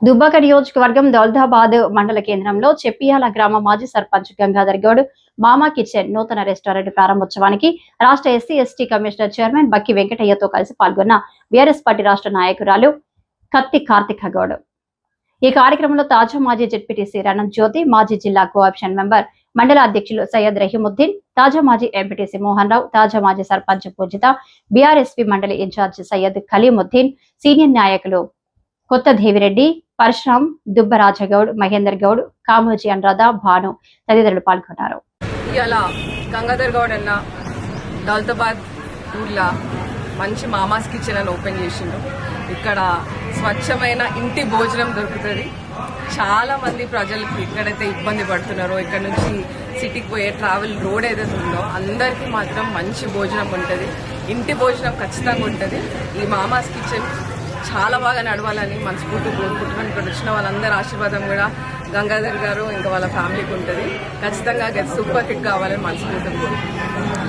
దుబ్బాక నియోజకవర్గం దౌలతాబాద్ మండల కేంద్రంలో చెప్పియాల గ్రామ మాజీ సర్పంచ్ గంగాధర్ గౌడ్ మామా కిచెన్ నూతన రెస్టారెంట్ ప్రారంభోత్సవానికి రాష్ట్ర SC ST commissioner chairman Bakki వెంకటయ్యతో కలిసి పాల్గొన్న బీఆర్ఎస్ పార్టీ రాష్ట్ర నాయకురాలు కత్తి కార్తిక గౌడ్. ఈ కార్యక్రమంలో తాజా మాజీ జెడ్పీటీసీ రణం జ్యోతి, మాజీ జిల్లా కోఆప్షన్ మెంబర్ మండల అధ్యక్షులు సయ్యద్ రహీముద్దీన్, తాజా మాజీ ఎంపీటీసీ మోహన్ రావు, తాజా మాజీ సర్పంచ్ పూజిత, బీఆర్ఎస్పీ మండలి ఇన్ఛార్జ్ సయ్యద్ ఖలీముద్దీన్, సీనియర్ నాయకులు కొత్త దేవిరెడ్డి, పరశురాం, దుబ్బరాజగౌడ్, మహేందర్ గౌడ్, కామోజీ అనురాధ, భాను తదితరులు పాల్గొన్నారు. ఇలా గంగాధర్ గౌడ్ అన్న దౌలతాబాద్ ఊర్లో మంచి మామాస్ కిచెన్ అని ఓపెన్ చేసిండు. ఇక్కడ స్వచ్ఛమైన ఇంటి భోజనం దొరుకుతుంది. చాలా మంది ప్రజలకి ఎక్కడైతే ఇబ్బంది పడుతున్నారో, ఇక్కడ నుంచి సిటీకి పోయే ట్రావెల్ రోడ్ ఏదైతే ఉందో అందరికీ మాత్రం మంచి భోజనం ఉంటుంది. ఇంటి భోజనం ఖచ్చితంగా ఉంటుంది. ఈ మామాస్ కిచెన్ చాలా బాగా నడవాలని మనస్ఫూర్తి కోరుకుంటున్నాను. ఇక్కడ వచ్చిన వాళ్ళందరి ఆశీర్వాదం కూడా గంగాధర్ గారు ఇంకా వాళ్ళ ఫ్యామిలీకి ఉంటుంది. ఖచ్చితంగా సూపర్ హిట్ కావాలని మనస్ఫూర్తి కోరుకుంటున్నాను.